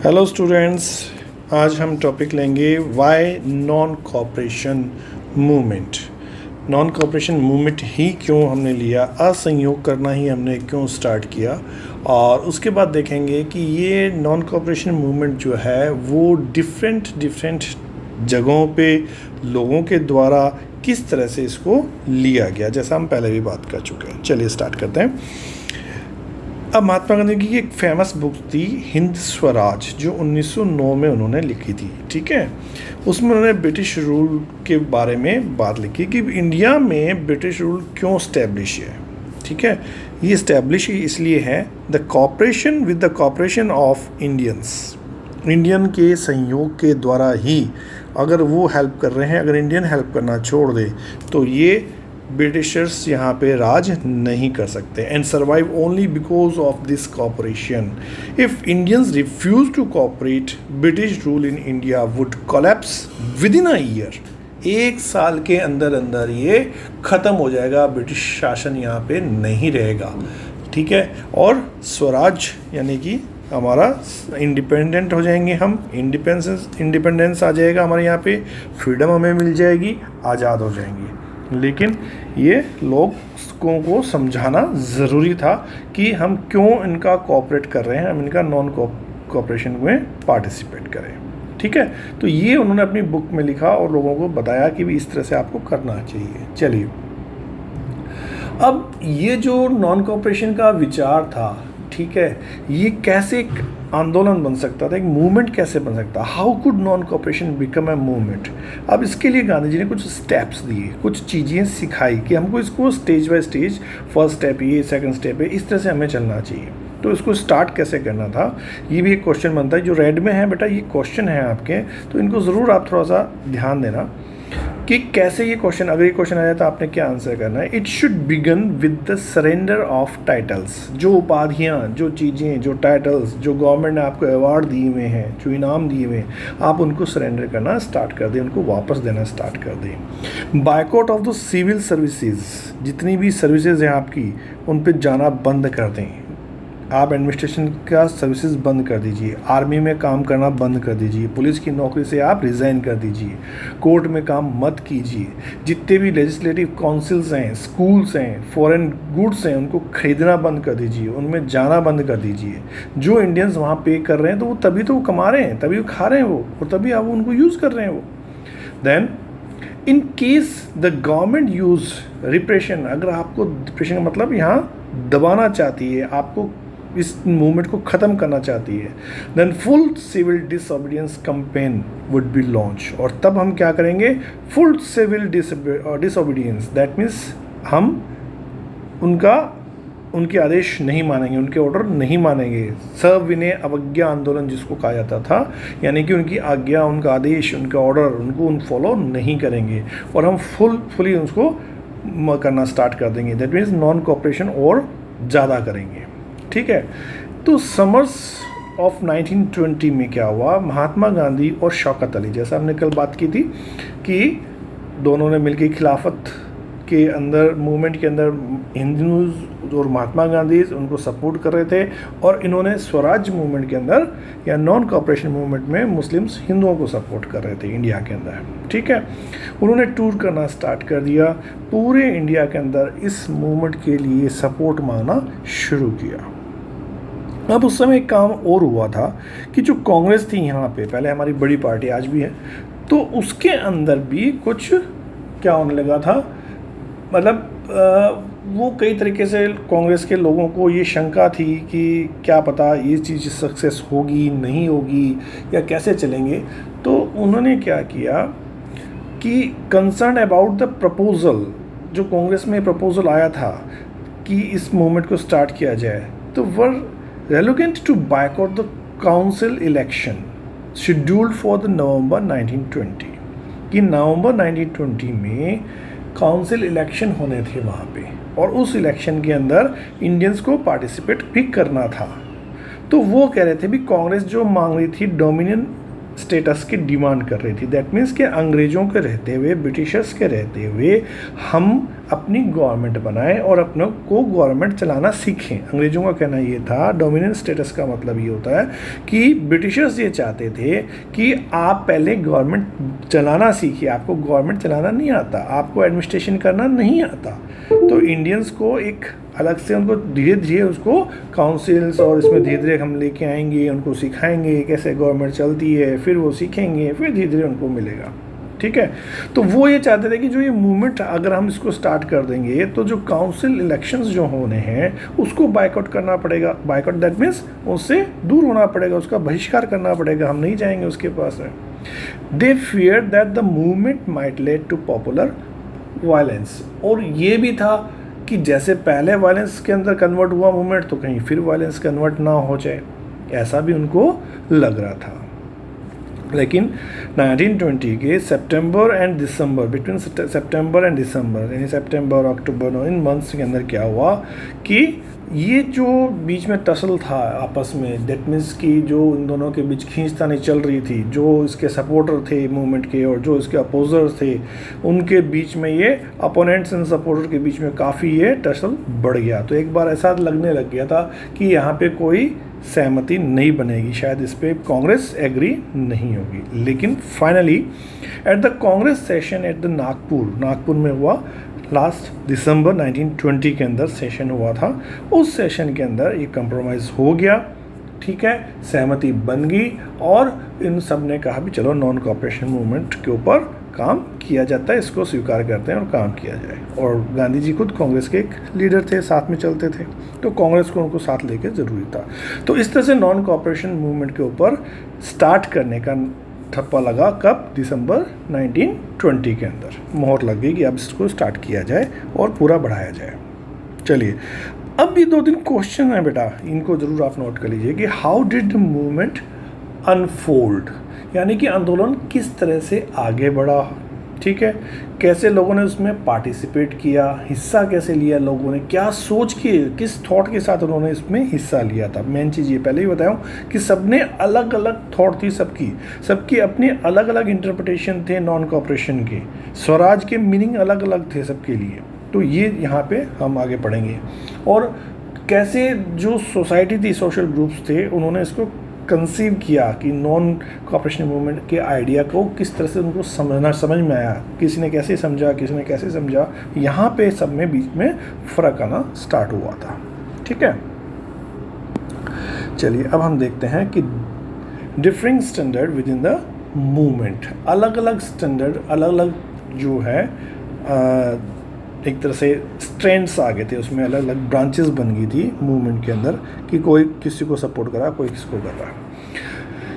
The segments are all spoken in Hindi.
हेलो स्टूडेंट्स, आज हम टॉपिक लेंगे why non cooperation movement. Non cooperation movement ही क्यों हमने लिया, असहयोग करना ही हमने क्यों स्टार्ट किया, और उसके बाद देखेंगे कि ये नॉन कॉपरेशन मूवमेंट जो है वो डिफरेंट जगहों पे लोगों के द्वारा किस तरह से इसको लिया गया, जैसा हम पहले भी बात कर चुके हैं। चलिए स्टार्ट करते हैं। अब महात्मा गांधी की एक फेमस बुक थी हिंद स्वराज, जो 1909 में उन्होंने लिखी थी। ठीक है, उसमें उन्होंने ब्रिटिश रूल के बारे में बात लिखी कि इंडिया में ब्रिटिश रूल क्यों स्टैब्लिश है। ठीक है, ये स्टैब्लिश इसलिए है the cooperation with the cooperation of Indians, Indian के संयोग के द्वारा ही अगर वो हेल्प कर रहे हैं, अगर इंडियन हेल्प करना छोड़ दे तो ये ब्रिटिशर्स यहाँ पे राज नहीं कर सकते। And survive only because of this cooperation. If Indians refuse to cooperate, British rule in India would collapse within a year. एक साल के अंदर अंदर ये ख़त्म हो जाएगा, ब्रिटिश शासन यहाँ पे नहीं रहेगा। ठीक है, और स्वराज यानी कि हमारा इंडिपेंडेंट हो जाएंगे हम, इंडिपेंडेंस आ जाएगा हमारे यहाँ पे, फ्रीडम हमें मिल जाएगी, आज़ाद हो जाएंगे। लेकिन ये लोगों को समझाना ज़रूरी था कि हम क्यों इनका कोऑपरेट कर रहे हैं, हम इनका नॉन कोऑपरेशन में पार्टिसिपेट करें। ठीक है, तो ये उन्होंने अपनी बुक में लिखा और लोगों को बताया कि भी इस तरह से आपको करना चाहिए। चलिए, अब ये जो नॉन कोऑपरेशन का विचार था, ठीक है, ये कैसे एक आंदोलन बन सकता था, एक मूवमेंट कैसे बन सकता, how could non cooperation become a movement. अब इसके लिए गांधी जी ने कुछ स्टेप्स दिए, कुछ चीज़ें सिखाई कि हमको इसको stage by stage, first step ये, सेकंड स्टेप है, इस तरह से हमें चलना चाहिए। तो इसको स्टार्ट कैसे करना था, ये भी एक क्वेश्चन बनता है। जो रेड में है बेटा, ये क्वेश्चन है आपके, तो इनको ज़रूर आप थोड़ा सा ध्यान देना कि कैसे ये क्वेश्चन, अगर ये क्वेश्चन आया तो आपने क्या आंसर करना है। It should begin with the surrender of titles. जो उपाधियाँ, जो चीज़ें, जो टाइटल्स, जो गवर्नमेंट ने आपको अवार्ड दिए हुए हैं, जो इनाम दिए हुए हैं, आप उनको सरेंडर करना स्टार्ट कर दें, उनको वापस देना स्टार्ट कर दें। Boycott of the civil services, जितनी भी सर्विसेज हैं आपकी, उन पर जाना बंद कर दें। आप एडमिनिस्ट्रेशन का सर्विसेज बंद कर दीजिए, आर्मी में काम करना बंद कर दीजिए, पुलिस की नौकरी से आप रिज़ाइन कर दीजिए, कोर्ट में काम मत कीजिए, जितने भी लेजिस्लेटिव काउंसिल्स हैं, स्कूल्स हैं, फॉरेन गुड्स हैं, उनको खरीदना बंद कर दीजिए, उनमें जाना बंद कर दीजिए। जो इंडियंस वहाँ पे कर रहे हैं तो वो तभी तो वो कमा रहे हैं, तभी वो खा रहे हैं वो, और तभी आप उनको यूज़ कर रहे हैं वो। Then in case the government use repression, अगर आपको रिप्रेशन का मतलब यहाँ दबाना चाहती है, आपको इस मूवमेंट को ख़त्म करना चाहती है, then full civil disobedience campaign would be launch. और तब हम क्या करेंगे, full civil disobedience, that means हम उनके आदेश नहीं मानेंगे, उनके ऑर्डर नहीं मानेंगे। सविनय अवज्ञा आंदोलन जिसको कहा जाता था, यानी कि उनकी आज्ञा, उनका आदेश, उनका ऑर्डर, उनको फॉलो नहीं करेंगे, और हम फुली उसको करना स्टार्ट कर देंगे। दैट मीन्स नॉन कोऑपरेशन और ज़्यादा करेंगे। ठीक है, तो समर्स ऑफ 1920 में क्या हुआ, महात्मा गांधी और शौकत अली, जैसा हमने कल बात की थी कि दोनों ने मिलकर खिलाफत के अंदर, मूवमेंट के अंदर, हिंदूज और महात्मा गांधी उनको सपोर्ट कर रहे थे, और इन्होंने स्वराज मूवमेंट के अंदर या नॉन कोऑपरेशन मूवमेंट में मुस्लिम्स हिंदुओं को सपोर्ट कर रहे थे इंडिया के अंदर। ठीक है, उन्होंने टूर करना स्टार्ट कर दिया, पूरे इंडिया के अंदर इस मूवमेंट के लिए सपोर्ट मांगना शुरू किया। अब उस समय एक काम और हुआ था कि जो कांग्रेस थी यहाँ पे, पहले हमारी बड़ी पार्टी, आज भी है, तो उसके अंदर भी कुछ क्या होने लगा था, मतलब वो कई तरीके से कांग्रेस के लोगों को ये शंका थी कि क्या पता ये चीज़ सक्सेस होगी, नहीं होगी, या कैसे चलेंगे। तो उन्होंने क्या किया कि कंसर्न अबाउट द प्रपोज़ल, जो कांग्रेस में प्रपोज़ल आया था कि इस मूवमेंट को स्टार्ट किया जाए, तो वर reluctant to boycott the council election scheduled for the November 1920, कि नवंबर 1920 में काउंसिल इलेक्शन होने थे वहाँ पे, और उस इलेक्शन के अंदर इंडियंस को पार्टिसिपेट भी करना था। तो वो कह रहे थे भी कांग्रेस जो मांग रही थी डोमिनियन स्टेटस की डिमांड कर रही थी। दैट मीन्स कि अंग्रेज़ों के रहते हुए, ब्रिटिशर्स के रहते हुए हम अपनी गवर्नमेंट बनाएं और अपनों को गवर्नमेंट चलाना सीखें। अंग्रेज़ों का कहना ये था, डोमिनेंट स्टेटस का मतलब ये होता है कि ब्रिटिशर्स ये चाहते थे कि आप पहले गवर्नमेंट चलाना सीखिए, आपको गवर्नमेंट चलाना नहीं आता, आपको एडमिनिस्ट्रेशन करना नहीं आता। तो इंडियंस को एक अलग से उनको धीरे धीरे उसको काउंसिल्स और इसमें धीरे धीरे हम लेके आएंगे, उनको सिखाएंगे कैसे गवर्नमेंट चलती है, फिर वो सीखेंगे, फिर धीरे धीरे उनको मिलेगा। ठीक है, तो वो ये चाहते थे कि जो ये मूवमेंट अगर हम इसको स्टार्ट कर देंगे तो जो काउंसिल इलेक्शंस जो होने हैं उसको बाइकआउट करना पड़ेगा। बाइकआउट दैट मीन्स उससे दूर होना पड़ेगा, उसका बहिष्कार करना पड़ेगा, हम नहीं जाएंगे उसके पास में। They fear that the movement might lead to popular violence, और ये भी था कि जैसे पहले वायलेंस के अंदर कन्वर्ट हुआ मूवमेंट तो कहीं फिर वायलेंस कन्वर्ट ना हो जाए, ऐसा भी उनको लग रहा था। लेकिन 1920 के September and December, between September and December यानी सितंबर अक्टूबर, इन मंथ्स के अंदर क्या हुआ कि ये जो बीच में टसल था आपस में, दैट मीन्स कि जो इन दोनों के बीच खींचतानी चल रही थी, जो इसके सपोर्टर थे मूवमेंट के और जो इसके अपोजर्स थे, उनके बीच में ये अपोनेंट्स एंड सपोर्टर के बीच में काफ़ी ये टसल बढ़ गया। तो एक बार ऐसा लगने लग गया था कि यहाँ पे कोई सहमति नहीं बनेगी, शायद इस पर कांग्रेस एग्री नहीं होगी। लेकिन finally at the Congress session at the Nagpur में हुआ, लास्ट दिसंबर 1920 के अंदर सेशन हुआ था। उस सेशन के अंदर ये कंप्रोमाइज़ हो गया, ठीक है, सहमति बन गई और इन सब ने कहा भी चलो नॉन कोऑपरेशन मूवमेंट के ऊपर काम किया जाता है, इसको स्वीकार करते हैं और काम किया जाए। और गांधी जी खुद कांग्रेस के एक लीडर थे, साथ में चलते थे, तो कांग्रेस को उनको साथ लेके ज़रूरी था। तो इस तरह से नॉन कोऑपरेशन मूवमेंट के ऊपर स्टार्ट करने का ठप्पा लगा कब? दिसंबर 1920 के अंदर मोहर लग गई कि अब इसको स्टार्ट किया जाए और पूरा बढ़ाया जाए। चलिए, अब ये 2-3 क्वेश्चन हैं बेटा, इनको ज़रूर आप नोट कर लीजिए कि how did the movement unfold, यानी कि आंदोलन किस तरह से आगे बढ़ा, ठीक है, कैसे लोगों ने उसमें पार्टिसिपेट किया, हिस्सा कैसे लिया लोगों ने, क्या सोच के, किस थॉट के साथ उन्होंने इसमें हिस्सा लिया था। मेन चीज़ ये पहले ही बताऊं कि सबने अलग अलग थॉट थी, सबकी अपनी अलग अलग इंटरप्रिटेशन थे नॉन कोऑपरेशन के, स्वराज के मीनिंग अलग अलग थे सबके लिए। तो ये यहाँ पे हम आगे पढ़ेंगे और कैसे जो सोसाइटी थी, सोशल ग्रुप्स थे, उन्होंने इसको कंसीव किया कि नॉन कोऑपरेशन मूवमेंट के आइडिया को किस तरह से उनको समझ में आया, किसी ने कैसे समझा, किसी ने कैसे समझा, यहाँ पे सब में बीच में फ़र्क आना स्टार्ट हुआ था। ठीक है, चलिए अब हम देखते हैं कि differing standard with in the movement, अलग अलग स्टैंडर्ड, अलग अलग जो है एक तरह से स्ट्रेंड्स आ गए थे, उसमें अलग अलग ब्रांचेस बन गई थी मूवमेंट के अंदर कि कोई किसी को सपोर्ट कर रहा, कोई किसको कर रहा है,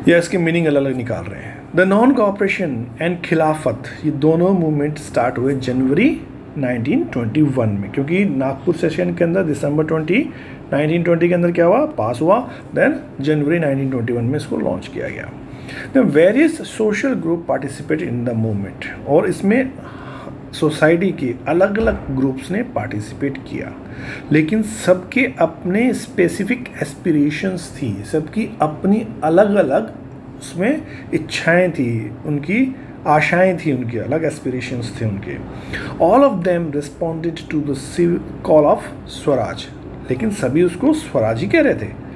या इसके मीनिंग अलग अलग निकाल रहे हैं। द नॉन कोऑपरेशन एंड खिलाफत, ये दोनों मूवमेंट स्टार्ट हुए जनवरी 1921 में, क्योंकि नागपुर सेशन के अंदर दिसंबर 1920 के अंदर क्या हुआ, पास हुआ, देन जनवरी 1921 में इसको लॉन्च किया गया। The various social group participate in the movement, और इसमें सोसाइटी के अलग अलग ग्रुप्स ने पार्टिसिपेट किया, लेकिन सबके अपने स्पेसिफिक एस्पिरेशंस थी, सबकी अपनी अलग अलग उसमें इच्छाएं थी, उनकी आशाएं थी, उनके अलग एस्पिरेशंस थे उनके। All of them responded to the call of Swaraj, लेकिन सभी उसको स्वराज ही कह रहे थे।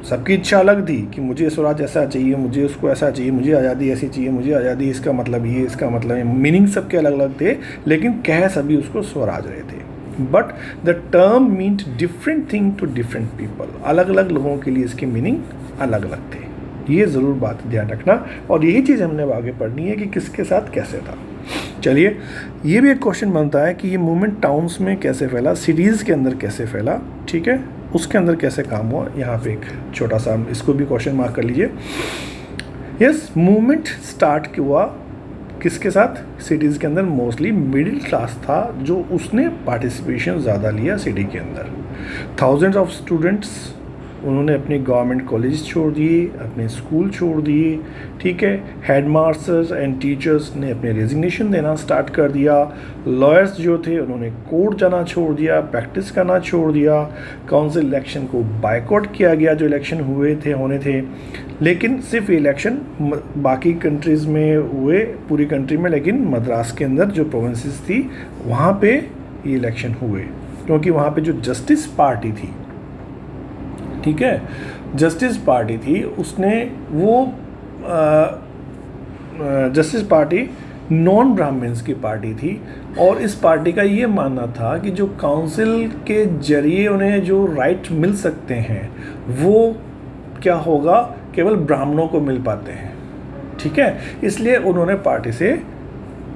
सबकी इच्छा अलग थी कि मुझे स्वराज ऐसा चाहिए, मुझे उसको ऐसा चाहिए, मुझे आज़ादी ऐसी चाहिए, मुझे आज़ादी इसका मतलब ये, इसका मतलब ये, मीनिंग सबके अलग अलग थे, लेकिन कह सभी उसको स्वराज रहे थे। But the term meant different thing to different people, अलग अलग लोगों के लिए इसके मीनिंग अलग अलग थे। ये ज़रूर बात ध्यान रखना, और यही चीज़ हमने आगे पढ़नी है कि किसके साथ कैसे था। चलिए, ये भी एक क्वेश्चन बनता है कि ये मूवमेंट टाउन्स में कैसे फैला, सिटीज़ के अंदर कैसे फैला, ठीक है, उसके अंदर कैसे काम हुआ। यहाँ पे एक छोटा सा इसको भी क्वेश्चन मार्क कर लीजिए। यस, मूवमेंट स्टार्ट हुआ किसके साथ, सिटीज़ के अंदर। मोस्टली मिडिल क्लास था जो उसने पार्टिसिपेशन ज़्यादा लिया सिटी के अंदर। थाउजेंड्स ऑफ स्टूडेंट्स, उन्होंने अपने गवर्नमेंट कॉलेज छोड़ दिए, अपने स्कूल छोड़ दिए, ठीक है। हेड मास्टर्स एंड टीचर्स ने अपने रेजिग्नेशन देना स्टार्ट कर दिया। लॉयर्स जो थे उन्होंने कोर्ट जाना छोड़ दिया, प्रैक्टिस करना छोड़ दिया। काउंसिल इलेक्शन को बायकॉट किया गया जो इलेक्शन होने थे। लेकिन सिर्फ इलेक्शन बाकी कंट्रीज़ में हुए पूरी कंट्री में, लेकिन मद्रास के अंदर जो प्रोविंसेस थी वहाँ पे ये इलेक्शन हुए, क्योंकि वहाँ पे जो जस्टिस पार्टी थी, ठीक है, जस्टिस पार्टी थी, उसने वो जस्टिस पार्टी नॉन ब्राह्मण्स की पार्टी थी, और इस पार्टी का ये मानना था कि जो काउंसिल के जरिए उन्हें जो राइट मिल सकते हैं वो क्या होगा, केवल ब्राह्मणों को मिल पाते हैं, ठीक है। इसलिए उन्होंने पार्टी से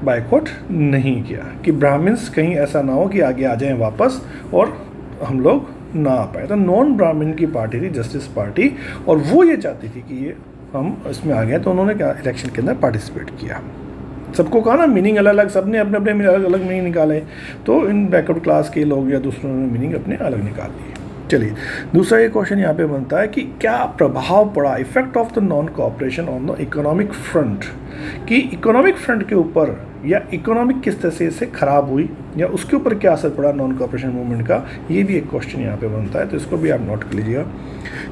बायकॉट नहीं किया कि ब्राह्मण्स कहीं ऐसा ना हो कि आगे आ जाएं वापस और हम लोग ना आ पाए। तो नॉन ब्राह्मण की पार्टी थी जस्टिस पार्टी, और वो ये चाहती थी कि ये हम इसमें आ गए, तो उन्होंने क्या इलेक्शन के अंदर पार्टिसिपेट किया। सबको कहा ना मीनिंग अलग अलग, सब ने अपने अपने अलग अलग मीनिंग निकाले, तो इन बैकवर्ड क्लास के लोग या दूसरों ने मीनिंग अपने अलग निकाल लिए। चलिए दूसरा ये क्वेश्चन यहाँ पे बनता है कि क्या प्रभाव पड़ा, effect of the non cooperation on the economic front, कि इकोनॉमिक फ्रंट के ऊपर या इकोनॉमिक किस तरह से ख़राब हुई या उसके ऊपर क्या असर पड़ा नॉन कोऑपरेशन मूवमेंट का, ये भी एक क्वेश्चन यहाँ पे बनता है, तो इसको भी आप नोट कर लीजिएगा।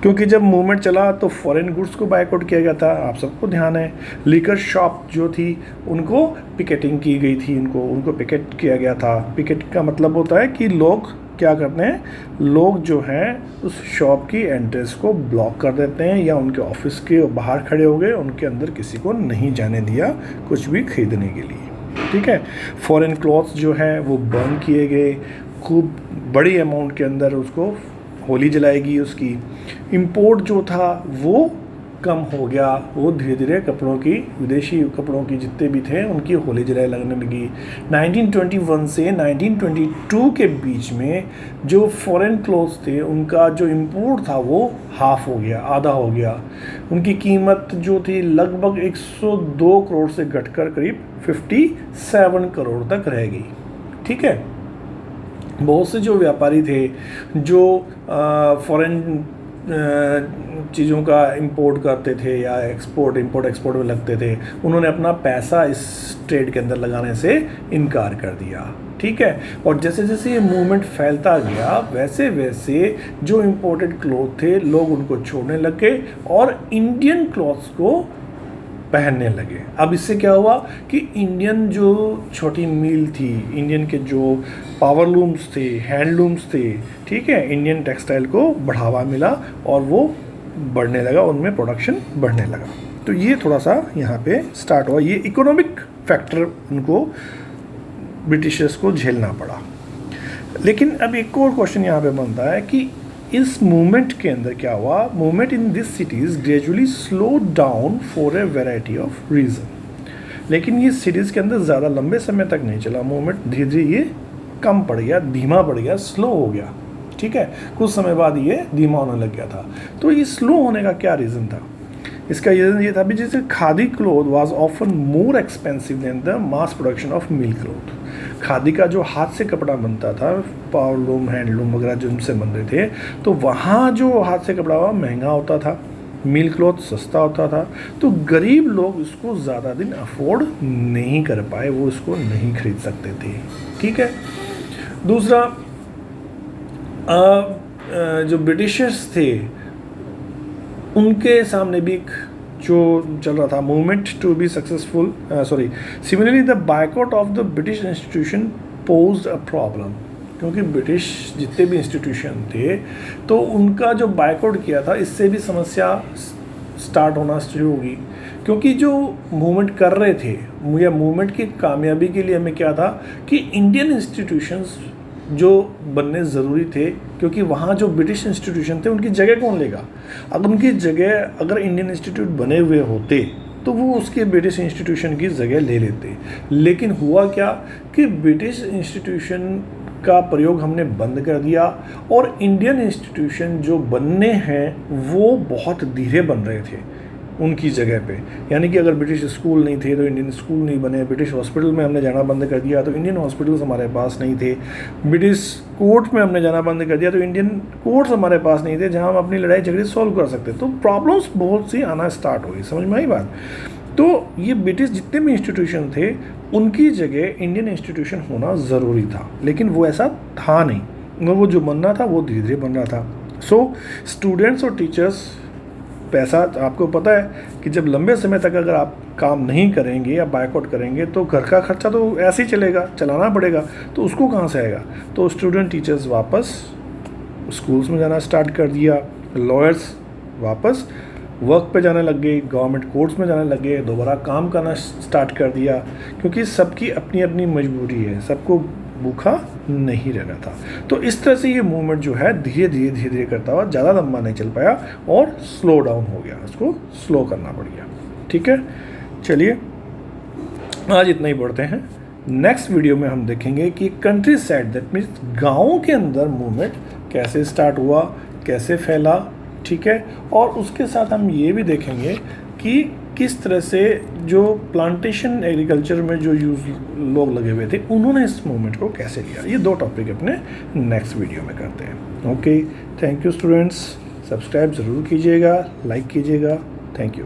क्योंकि जब मूवमेंट चला तो फॉरेन गुड्स को बायकॉट किया गया था, आप सबको ध्यान है। लीकर शॉप जो थी उनको पिकेटिंग की गई थी, उनको पिकेट किया गया था। पिकेट का मतलब होता है कि लोग क्या करते हैं, लोग जो हैं उस शॉप की एंट्रेंस को ब्लॉक कर देते हैं या उनके ऑफिस के बाहर खड़े हो गए, उनके अंदर किसी को नहीं जाने दिया कुछ भी खरीदने के लिए, ठीक है। फॉरेन क्लॉथ्स जो है वो बर्न किए गए, खूब बड़ी अमाउंट के अंदर उसको होली जलाएगी उसकी। इंपोर्ट जो था वो कम हो गया, वो धीरे धीरे कपड़ों की, विदेशी कपड़ों की जितने भी थे उनकी होली जलाए लगने लगी। 1921 से 1922 के बीच में जो फॉरेन क्लोथ्स थे उनका जो इंपोर्ट था वो हाफ हो गया, आधा हो गया। उनकी कीमत जो थी लगभग 102 करोड़ से घटकर करीब 57 करोड़ तक रह गई, ठीक है। बहुत से जो व्यापारी थे जो फॉरेन चीज़ों का इंपोर्ट करते थे या इंपोर्ट एक्सपोर्ट में लगते थे, उन्होंने अपना पैसा इस ट्रेड के अंदर लगाने से इनकार कर दिया, ठीक है। और जैसे जैसे ये मूवमेंट फैलता गया वैसे वैसे जो इंपोर्टेड क्लॉथ थे लोग उनको छोड़ने लगे और इंडियन क्लॉथ्स को पहनने लगे। अब इससे क्या हुआ कि इंडियन जो छोटी मिल थी, इंडियन के जो पावर लूम्स थे, हैंडलूम्स थे, ठीक है, इंडियन टेक्सटाइल को बढ़ावा मिला और वो बढ़ने लगा, उनमें प्रोडक्शन बढ़ने लगा। तो ये थोड़ा सा यहाँ पे स्टार्ट हुआ, ये इकोनॉमिक फैक्टर उनको ब्रिटिशर्स को झेलना पड़ा। लेकिन अब एक और क्वेश्चन यहाँ पे बनता है कि इस मूवमेंट के अंदर क्या हुआ, movement in this cities gradually slow down for a variety of reason. लेकिन ये सिटीज़ के अंदर ज़्यादा लंबे समय तक नहीं चला मूवमेंट, धीरे धीरे ये कम पड़ गया, धीमा पड़ गया, स्लो हो गया, ठीक है। कुछ समय बाद ये धीमा होने लग गया था। तो ये स्लो होने का क्या रीज़न था? इसका रीज़न ये था भी जैसे khadi cloth was often more expensive than the mass production of mill cloth. Khadi का जो हाथ से कपड़ा बनता था, पावरलूम, हैंडलूम वगैरह जो उनसे बन रहे थे, तो वहाँ जो हाथ से कपड़ा हुआ महंगा होता था, मिल क्लॉथ सस्ता होता था, तो गरीब लोग इसको ज़्यादा दिन अफोर्ड नहीं कर पाए, वो इसको नहीं खरीद सकते थे, ठीक है। दूसरा, जो ब्रिटिशर्स थे उनके सामने भी एक जो चल रहा था movement to be successful, similarly the boycott of the British institution posed a problem. क्योंकि ब्रिटिश जितने भी इंस्टीट्यूशन थे तो उनका जो बायकॉट किया था, इससे भी समस्या स्टार्ट होना शुरू होगी। क्योंकि जो मूवमेंट कर रहे थे या मूवमेंट की कामयाबी के लिए हमें क्या था कि इंडियन इंस्टीट्यूशंस जो बनने ज़रूरी थे, क्योंकि वहाँ जो ब्रिटिश इंस्टीट्यूशन थे उनकी जगह कौन लेगा। अगर उनकी जगह अगर इंडियन इंस्टीट्यूट बने हुए होते तो वो उसके ब्रिटिश इंस्टीट्यूशन की जगह ले लेते। लेकिन हुआ क्या कि ब्रिटिश इंस्टीट्यूशन का प्रयोग हमने बंद कर दिया और इंडियन इंस्टीट्यूशन जो बनने हैं वो बहुत धीरे बन रहे थे उनकी जगह पे। यानी कि अगर ब्रिटिश स्कूल नहीं थे तो इंडियन स्कूल नहीं बने, ब्रिटिश हॉस्पिटल में हमने जाना बंद कर दिया तो इंडियन हॉस्पिटल्स हमारे पास नहीं थे, ब्रिटिश कोर्ट में हमने जाना बंद कर दिया तो इंडियन कोर्ट्स हमारे पास नहीं थे जहां हम अपनी लड़ाई झगड़े सॉल्व कर सकते। तो प्रॉब्लम्स बहुत सी आना स्टार्ट हो गई, समझ में आई बात। तो ये ब्रिटिश जितने भी इंस्टीट्यूशन थे उनकी जगह इंडियन इंस्टीट्यूशन होना ज़रूरी था, लेकिन वो ऐसा था नहीं, वो जो बनना था वो धीरे धीरे बन रहा था। सो स्टूडेंट्स और टीचर्स पैसा आपको पता है कि जब लंबे समय तक अगर आप काम नहीं करेंगे या बायकॉट करेंगे तो घर का खर्चा तो ऐसे ही चलेगा, चलाना पड़ेगा, तो उसको कहाँ से आएगा। तो स्टूडेंट टीचर्स वापस स्कूल्स में जाना स्टार्ट कर दिया, लॉयर्स वापस वर्क पे जाने लग गए, गवर्नमेंट कोर्ट्स में जाने लग गए, दोबारा काम करना स्टार्ट कर दिया, क्योंकि सबकी अपनी अपनी मजबूरी है, सबको भूखा नहीं रहना था। तो इस तरह से ये मूवमेंट जो है धीरे धीरे करता हुआ ज़्यादा लंबा नहीं चल पाया और स्लो डाउन हो गया, उसको स्लो करना पड़ गया। ठीक है, चलिए आज इतना ही पढ़ते हैं। नेक्स्ट वीडियो में हम देखेंगे कि कंट्री साइड, दैट मीन्स गाँव के अंदर मूवमेंट कैसे स्टार्ट हुआ, कैसे फैला। ठीक है, और उसके साथ हम ये भी देखेंगे कि किस तरह से जो प्लांटेशन एग्रीकल्चर में जो लोग लगे हुए थे उन्होंने इस मूवमेंट को कैसे लिया। ये 2 टॉपिक अपने नेक्स्ट वीडियो में करते हैं। Okay, thank you students, subscribe ज़रूर कीजिएगा, लाइक कीजिएगा। Thank you.